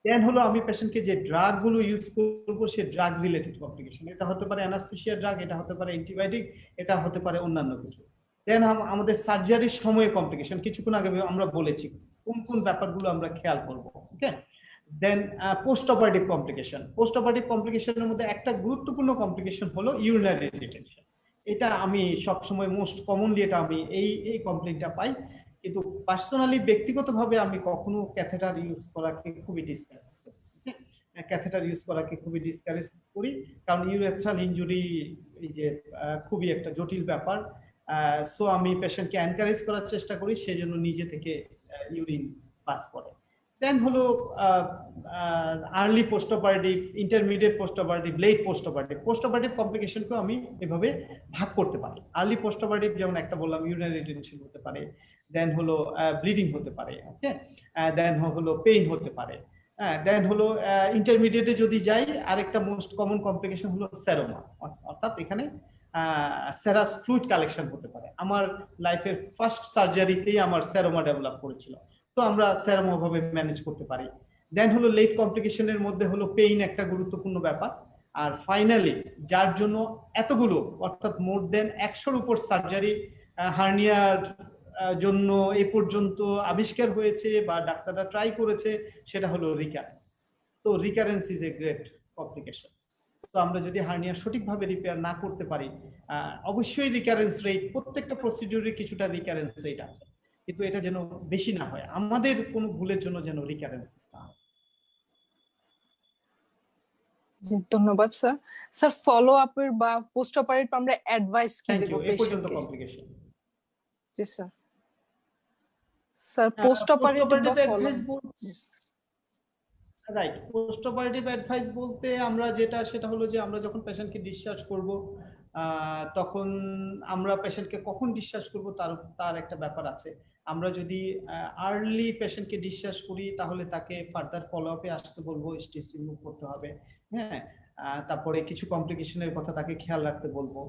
Then হলো আমি পেশেন্টকে যে ড্রাগ গুলো ইউজ করব, সে ড্রাগ রিলেটেড কমপ্লিকেশন। এটা হতে পারে অ্যানাস্থেসিয়া ড্রাগ, এটা হতে পারে অ্যান্টিবায়োটিক, এটা হতে পারে অন্যান্য কিছু। দেন আমাদের সার্জারির সময় কমপ্লিকেশন, কিছুক্ষণ আগে আমরা বলেছি কোন কোন ব্যাপারগুলো আমরা খেয়াল করব। Okay, then post operative complication. Post operative কমপ্লিকেশনের মধ্যে একটা গুরুত্বপূর্ণ কমপ্লিকেশন হলো ইউরিনারি রিটেনশন। এটা আমি সবসময় মোস্ট কমনলি এটা আমি এই কমপ্লেইনটা পাই, কিন্তু পার্সোনালি ব্যক্তিগতভাবে আমি কখনো ক্যাথেটার ইউজ করাকে খুবই ডিসকারেজ করি। ক্যাথেটার ইউজ করাকে খুবই ডিসকারেজ করি, কারণ ইউরেথ্রাল ইনজুরি এই যে খুবই একটা জটিল ব্যাপার। সো আমি পেশেন্টকে এনকারেজ করার চেষ্টা করি, সেজন্য নিজে থেকে ইউরিন পাস করে। দেন হলো early post operative, intermediate post operative, late post operative. Post operative কমপ্লিকেশনকেও আমি এভাবে ভাগ করতে পারি। আর্লি পোস্ট অপারেটিভ যেমন একটা বললাম, ইউরিনারি রিটেনশন হতে পারে, দেন হলো ব্লিডিং হতে পারে, ওকে, দেন হলো পেইন হতে পারে। দেন হলো ইন্টারমিডিয়েটে যদি যাই, আরেকটা মোস্ট কমন কমপ্লিকেশন হলো সেরোমা, অর্থাৎ এখানে সেরাস ফ্লুইড কালেকশন হতে পারে। আমার লাইফের ফার্স্ট সার্জারিতেই আমার সেরোমা ডেভেলপ করেছিল, তো আমরা সেরোমা ভাবে ম্যানেজ করতে পারি। দেন হলো লেট কমপ্লিকেশনের মধ্যে হলো পেইন একটা গুরুত্বপূর্ণ ব্যাপার। আর ফাইনালি যার জন্য এতগুলো, অর্থাৎ মোর দেন 100-র উপর সার্জারি হার্নিয়ার জন্য এই পর্যন্ত আবিষ্কার হয়েছে বা ডাক্তাররা ট্রাই করেছে, সেটা হলো রিকারেন্স। তো recurrence is a great complication. তো আমরা যদি হার্নিয়া সঠিকভাবে রিপেয়ার না করতে পারি, অবশ্যই রিকারেন্স রেট, প্রত্যেকটা প্রসিডিউরে কিছুটা রিকারেন্স রেট আছে, কিন্তু এটা যেন বেশি না হয়, আমাদের কোনো ভুলের জন্য যেন রিকারেন্স না হয়। জি, ধন্যবাদ স্যার। স্যার, ফলো আপের বা পোস্ট অপারেটিভ আমরা অ্যাডভাইস কি থ্যাংক দেব ইউ। এই পর্যন্ত পেশেন্টকে? কমপ্লিকেশন। জি স্যার। স্যার, পোস্ট অপারেটিভ বা follow right, post operative advice বলতে আমরা যেটা, সেটা হলো যে আমরা যখন পেশেন্টকে ডিসচার্জ করব, তখন আমরা পেশেন্টকে কখন ডিসচার্জ করব তার একটা ব্যাপার আছে। আমরা যদি আর্লি পেশেন্টকে ডিসচার্জ করি, তাহলে তাকে ফার্দার ফলো আপে আসতে বলবো, স্টিচ রিমুভ করতে হবে। হ্যাঁ, তারপরে কিছু কমপ্লিকেশনের কথা তাকে খেয়াল রাখতে বলবো।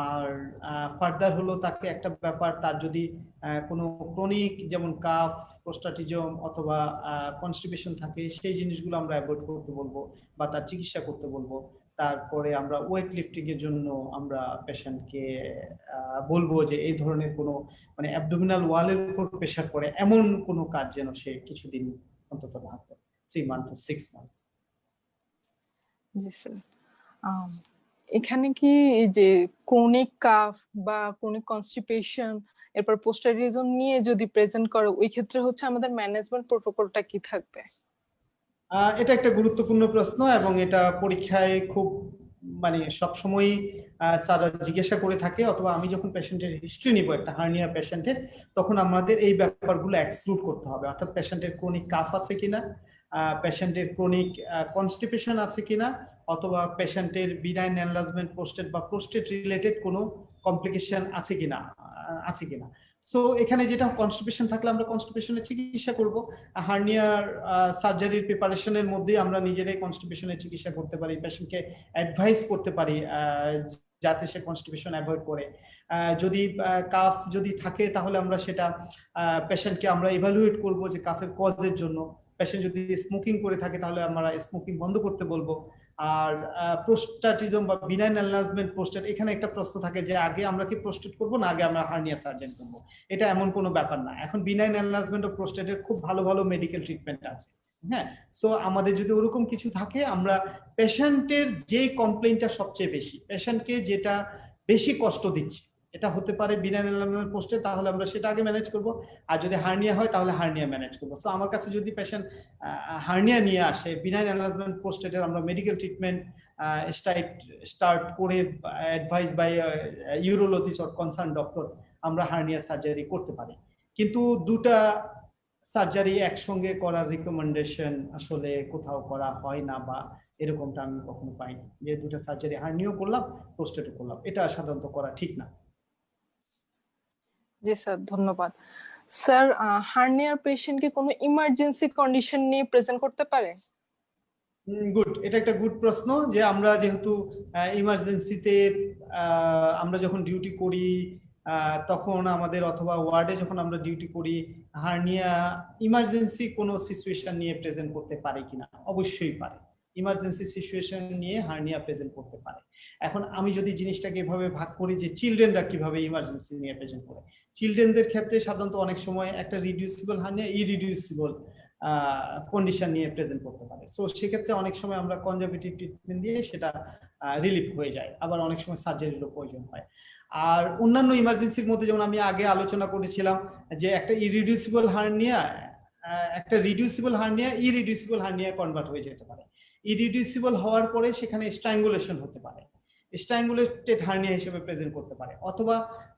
আর ফার্দার হলো তাকে একটা ব্যাপার, তার যদি কোনো ক্রনিক যেমন কাফ, প্রোস্টাটিজম অথবা কনস্টিপেশন থাকে, সেই জিনিসগুলো আমরা অ্যাভয়েড করতে বলবো বা তার চিকিৎসা করতে বলবো। তারপরে আমরা ওয়েট লিফটিং এর জন্য আমরা পেশেন্টকে বলবো যে এই ধরনের কোনো মানে অ্যাবডোমিনাল ওয়ালের উপর প্রেশার পড়ে এমন কোনো কাজ যেন সে কিছুদিন অন্তত না করে, 3 month to 6 month. G sir. এখানে কি এই যে ক্রনিক কাফ বা ক্রনিক কনস্টিপেশন, এরপর পোস্টারিজম নিয়ে যদি প্রেজেন্ট করে, ওই ক্ষেত্রে হচ্ছে আমাদের ম্যানেজমেন্ট প্রোটোকলটা কি থাকবে? এটা একটা গুরুত্বপূর্ণ প্রশ্ন, এবং এটা পরীক্ষায় খুব মানে সবসময় স্যাররা জিজ্ঞাসা করে থাকে, অথবা আমি যখন পেশেন্টের হিস্ট্রি নিব একটা হার্নিয়া পেশেন্টের, তখন আমাদের এই ব্যাপারগুলো এক্সক্লুড করতে হবে। অর্থাৎ পেশেন্টের ক্রনিক কাফ আছে কিনা, পেশেন্টের ক্রনিক কনস্টিপেশন আছে কিনা, অথবা পেশেন্টের বিনাইন এনলার্জমেন্ট প্রোস্টেট বা প্রোস্টেট রিলেটেড কোনো কমপ্লিকেশন আছে কিনা। সো এখানে যেটা কনস্টিপেশন থাকলে আমরা কনস্টিপেশনের চিকিৎসা করব। হার্নিয়ার সার্জারির প্রিপারেশনের মধ্যে আমরা নিজেরাই কনস্টিপেশনের চিকিৎসা করতে পারি, পেশেন্টকে অ্যাডভাইস করতে পারি যাতে সে কনস্টিপেশন অ্যাভয়েড করে। যদি কাফ যদি থাকে, তাহলে আমরা সেটা পেশেন্টকে আমরা ইভালুয়েট করব যে কাফের কজের জন্য। পেশেন্ট যদি স্মোকিং করে থাকে, তাহলে আমরা স্মোকিং বন্ধ করতে বলবো। আর প্রোস্টাটিজম বা বিনাইন এনলার্জমেন্ট প্রোস্টেট, এখানে একটা প্রশ্ন থাকে যে আগে আমরা কি প্রোস্টেট করব না আগে আমরা হার্নিয়া সার্জারি করব। এটা এমন কোনো ব্যাপার না। এখন বিনাইন এনলার্জমেন্ট ও প্রোস্টেটের খুব ভালো ভালো মেডিকেল ট্রিটমেন্ট আছে। হ্যাঁ, সো আমাদের যদি ওরকম কিছু থাকে, আমরা পেশেন্টের যে কমপ্লেইনটা সবচেয়ে বেশি, পেশেন্টকে যেটা বেশি কষ্ট দিচ্ছে, এটা হতে পারে বিনাইন এনলার্জমেন্ট পোস্টে, তাহলে আমরা সেটা আগে ম্যানেজ করব। আর যদি হার্নিয়া হয় তাহলে হার্নিয়া ম্যানেজ করব। সো আমার কাছে যদি পেশেন্ট হার্নিয়া নিয়ে আসে, বিনাইন এনলার্জমেন্ট পোস্টের আমরা মেডিকেল ট্রিটমেন্ট স্টার্ট করে advice by urologist or concern doctor আমরা হার্নিয়া সার্জারি করতে পারি। কিন্তু দুটা সার্জারি একসঙ্গে করার রিকমেন্ডেশন আসলে কোথাও করা হয় না, বা এরকমটা আমি কখনো পাইনি যে দুটা সার্জারি হার্নিয়াও করলাম প্রোস্টেটও করলাম, এটা সাধারণত করা ঠিক না। জি স্যার, ধন্যবাদ। স্যার, হার্নিয়ার পেশেন্ট কি কোনো ইমার্জেন্সি কন্ডিশন নিয়ে প্রেজেন্ট করতে পারে? গুড, এটা একটা গুড প্রশ্ন। যে আমরা যেহেতু ইমার্জেন্সিতে আমরা যখন ডিউটি করি তখন আমাদের, অথবা ওয়ার্ডে যখন আমরা ডিউটি করি, হার্নিয়া ইমার্জেন্সি কোনো সিচুয়েশন নিয়ে প্রেজেন্ট করতে পারে কিনা? অবশ্যই পারে। ইমার্জেন্সি সিচুয়েশন নিয়ে হার্নিয়া প্রেজেন্ট করতে পারে। এখন আমি যদি জিনিসটাকে এভাবে ভাগ করি যে চিলড্রেনরা কিভাবে ইমার্জেন্সি নিয়ে প্রেজেন্ট করে, চিলড্রেনদের ক্ষেত্রে সাধারণত অনেক সময় একটা রিডিউসিবল হার্নিয়া ইরিডিউসিবল কন্ডিশন নিয়ে প্রেজেন্ট করতে পারে। সো সেক্ষেত্রে অনেক সময় আমরা কনজারভেটিভ ট্রিটমেন্ট দিয়ে সেটা রিলিফ হয়ে যায়, আবার অনেক সময় সার্জারিরও প্রয়োজন হয়। আর অন্যান্য ইমার্জেন্সির মধ্যে যেমন আমি আগে আলোচনা করেছিলাম যে একটা ইরিডিউসিবল হার্নিয়া ইরিডিউসিবল হার্নিয়া কনভার্ট হয়ে যেতে পারে। ইরিডিউসিবল হওয়ার পরে সেখানে স্ট্র্যাঙ্গুলেশন হতে পারে, স্ট্র্যাঙ্গুলেটেড হার্নিয়া হিসেবে প্রেজেন্ট করতে পারে, অথবা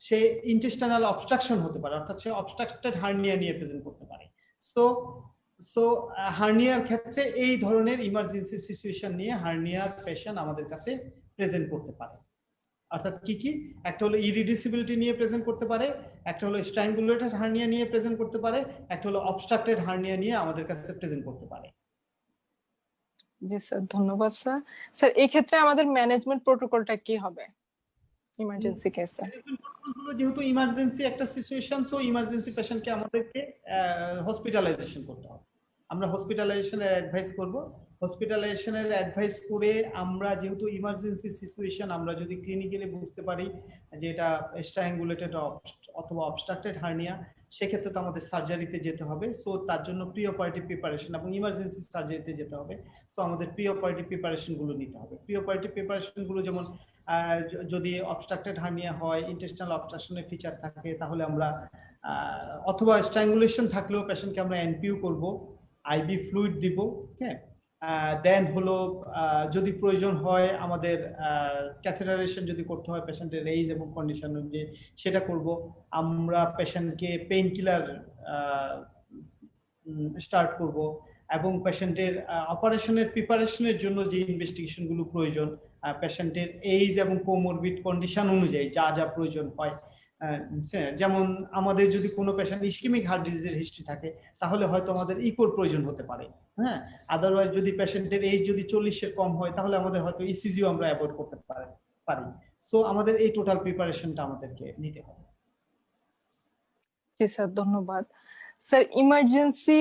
সে ইন্টেস্টাইনাল অবস্ট্রাকশন হতে পারে, অর্থাৎ সে অবস্ট্রাক্টেড হার্নিয়া নিয়ে প্রেজেন্ট করতে পারে। সো হার্নিয়ার ক্ষেত্রে এই ধরনের ইমার্জেন্সি সিচুয়েশন নিয়ে হার্নিয়ার পেশেন্ট আমাদের কাছে প্রেজেন্ট করতে পারে। অর্থাৎ কি কি? একটা হলো ইরিডিউসিবিলিটি নিয়ে প্রেজেন্ট করতে পারে, একটা হলো স্ট্র্যাঙ্গুলেটেড হার্নিয়া নিয়ে প্রেজেন্ট করতে পারে, একটা হলো অবস্ট্রাক্টেড হার্নিয়া নিয়ে আমাদের কাছে প্রেজেন্ট করতে পারে। জি স্যার, ধন্যবাদ স্যার। স্যার, এই ক্ষেত্রে আমাদের ম্যানেজমেন্ট প্রোটোকলটা কি হবে ইমার্জেন্সি কেসে? যেহেতু ইমার্জেন্সি একটা সিচুয়েশন, সো ইমার্জেন্সি পেশেন্টকে আমাদেরকে হসপিটালাইজেশন করতে হবে। আমরা হসপিটালাইজেশনের অ্যাডভাইস করব। হসপিটালাইজেশনের অ্যাডভাইস করে আমরা, যেহেতু ইমার্জেন্সি সিচুয়েশন, আমরা যদি ক্লিনিক্যালি বুঝতে পারি যে এটা স্ট্র্যাঙ্গুলেটেড অথবা অবস্ট্রাক্টেড হার্নিয়া, সেক্ষেত্রে তো আমাদের সার্জারিতে যেতে হবে। সো তার জন্য প্রি অপারেটিভ প্রিপারেশন এবং ইমার্জেন্সি সার্জারিতে যেতে হবে। সো আমাদের প্রি অপারেটিভ প্রিপারেশন গুলো নিতে হবে। প্রি অপারেটিভ প্রিপারেশন গুলো যেমন যদি অবস্ট্রাক্টেড হার্নিয়া হয়, ইন্টেস্টাইনাল অবস্ট্রাকশনের ফিচার থাকে, তাহলে আমরা অথবা স্ট্র্যাঙ্গুলেশন থাকলেও পেশেন্টকে আমরা এনপিইউ করব, আইবি ফ্লুইড দিব। হ্যাঁ, দেন হলো যদি প্রয়োজন হয় আমাদের ক্যাথেটারাইজেশন যদি করতে হয় পেশেন্টের এইজ এবং কন্ডিশন অনুযায়ী, সেটা করব। আমরা পেশেন্টকে পেইন কিলার স্টার্ট করব, এবং পেশেন্টের অপারেশনের প্রিপারেশনের জন্য যে ইনভেস্টিগেশন গুলো প্রয়োজন, পেশেন্টের এইজ এবং কোমরবিড কন্ডিশন অনুযায়ী যা যা প্রয়োজন হয়, যেমন আমাদের যদি কোনো পেশেন্ট ইসকেমিক হার্ট ডিজিজের হিস্ট্রি থাকে, তাহলে হয়তো আমাদের ইকোর প্রয়োজন হতে পারে। হ্যাঁ, আদারওয়াইজ যদি পেশেন্টের এইজ যদি 40-এর কম হয়, তাহলে আমাদের হয়তো ইসিজিও আমরা অ্যাভয়েড করতে পারি। সো আমাদের এই টোটাল প্রিপারেশনটা আমাদেরকে নিতে হবে। জি স্যার, ধন্যবাদ। স্যার, ইমার্জেন্সি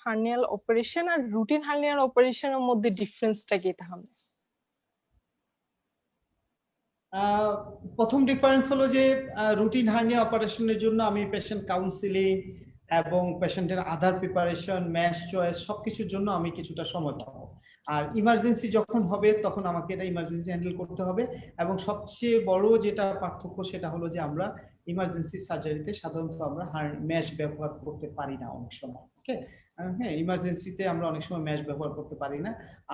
হার্নিয়াল অপারেশন আর রুটিন হার্নিয়াল অপারেশনের মধ্যে ডিফারেন্সটা কি তাহলে? প্রথম ডিফারেন্স হলো যে রুটিন হার্নিয়া অপারেশনের জন্য আমি পেশেন্ট কাউন্সিলিং এবং পেশেন্টের আধার প্রিপারেশন, ম্যাশ চয়েস সবকিছুর জন্য আমি কিছুটা সময় পাবো। আর ইমার্জেন্সি যখন হবে তখন আমাকে এটা ইমার্জেন্সি হ্যান্ডেল করতে হবে। এবং সবচেয়ে বড় যেটা পার্থক্য সেটা হলো যে আমরা ইমার্জেন্সি সার্জারিতে সাধারণত আমরা ম্যাশ ব্যবহার করতে পারি না অনেক সময়। ওকে, হ্যাঁ, ইমার্জেন্সিতে আমরা অনেক সময় ম্যাশ ব্যবহার করতে পারি না।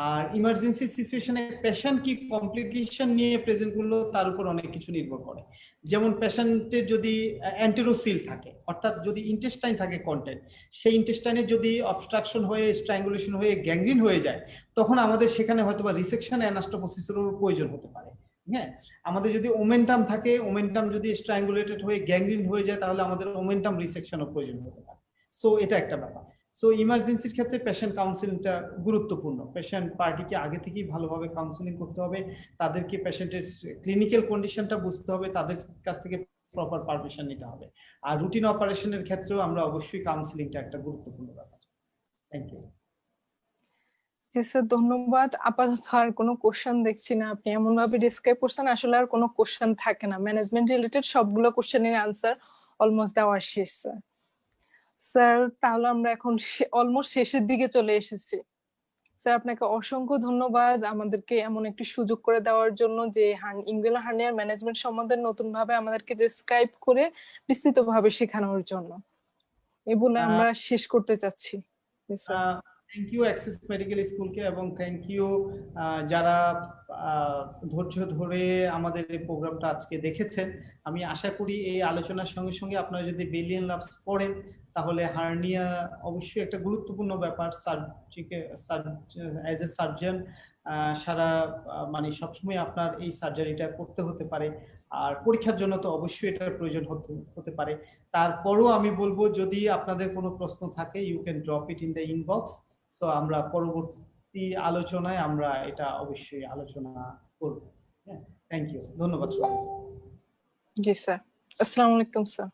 আর ইমার্জেন্সি সিচুয়েশনে পেশেন্ট কি কমপ্লিকেশন নিয়ে প্রেজেন্ট করলো তার উপর অনেক কিছু নির্ভর করে। যেমন পেশেন্টের যদি অ্যান্টেরোসিল থাকে, অর্থাৎ যদি ইন্টেস্টাইন থাকে কন্টেন্ট, সেই ইন্টেস্টাইনে যদি অবস্ট্রাকশন হয়ে স্ট্র্যাঙ্গুলেশন হয়ে গ্যাংগ্রিন হয়ে যায়, তখন আমাদের সেখানে হয়তোবা রিসেকশন অ্যানাস্টোমোসিসেরও প্রয়োজন হতে পারে। হ্যাঁ, আমাদের যদি ওমেন্টাম থাকে, ওমেন্টাম যদি স্ট্র্যাঙ্গুলেটেড হয়ে গ্যাংগ্রিন হয়ে যায়, তাহলে আমাদের ওমেন্টাম রিসেকশনও প্রয়োজন হতে পারে। সো এটা একটা ব্যাপার। সো ইমার্জেন্সির ক্ষেত্রে পেশেন্ট কাউন্সিলিংটা গুরুত্বপূর্ণ। পেশেন্ট পার্টিকে আগে থেকেই ভালোভাবে কাউন্সিলিং করতে হবে, তাদেরকে পেশেন্টের ক্লিনিক্যাল কন্ডিশনটা বুঝতে হবে, তাদের কাছ থেকে প্রপার পারমিশন নিতে হবে। আর রুটিন অপারেশনের ক্ষেত্রেও আমরা অবশ্যই কাউন্সিলিংটা একটা গুরুত্বপূর্ণ ব্যাপার। Thank you. জি স্যার, ধন্যবাদ। আপাতত আর কোনো কোশ্চেন দেখছি না, আপনি এমন ভাবে ডিসক্রাইব করছেন আসলে আর কোনো কোশ্চেন থাকে না। ম্যানেজমেন্ট রিলেটেড সবগুলো কোশ্চেনের আনসার অলমোস্ট দেওয়া শেষ স্যার। স্যার, তাহলে আমরা এখন অলমোস্ট শেষের দিকে চলে এসেছি স্যার আপনাকে অসংখ্য ধন্যবাদ আমাদেরকে এমন একটি সুযোগ করে দেওয়ার জন্য যে ইনগুলার হার্নিয়ার ম্যানেজমেন্ট সম্বন্ধে নতুন ভাবে আমাদেরকে ডেসক্রাইব করে বিস্তৃতভাবে শেখানোর জন্য। এই বলে আমরা শেষ করতে চাচ্ছি। থ্যাংক ইউ অ্যাক্সেস মেডিকেল স্কুলকে, এবং থ্যাংক ইউ যারা ধৈর্য ধরে আমাদের এই প্রোগ্রামটা আজকে দেখেছেন। আমি আশা করি এই আলোচনার সঙ্গে সঙ্গে আপনারা যদি বেলিয়ান লাভস পড়েন তাহলে হার্নিয়া অবশ্যই একটা গুরুত্বপূর্ণ ব্যাপার। অ্যাজ এ সার্জন সারা মানে সবসময় আপনার এই সার্জারিটা করতে হতে পারে, আর পরীক্ষার জন্য তো অবশ্যই এটার প্রয়োজন হতে পারে। তারপরও আমি বলবো যদি আপনাদের কোনো প্রশ্ন থাকে you can drop it in the inbox. So আমরা পরবর্তী আলোচনায় আমরা এটা অবশ্যই আলোচনা করব। হ্যাঁ, থ্যাংক ইউ, ধন্যবাদ সবাইকে। জি স্যার, আসসালামু আলাইকুম স্যার।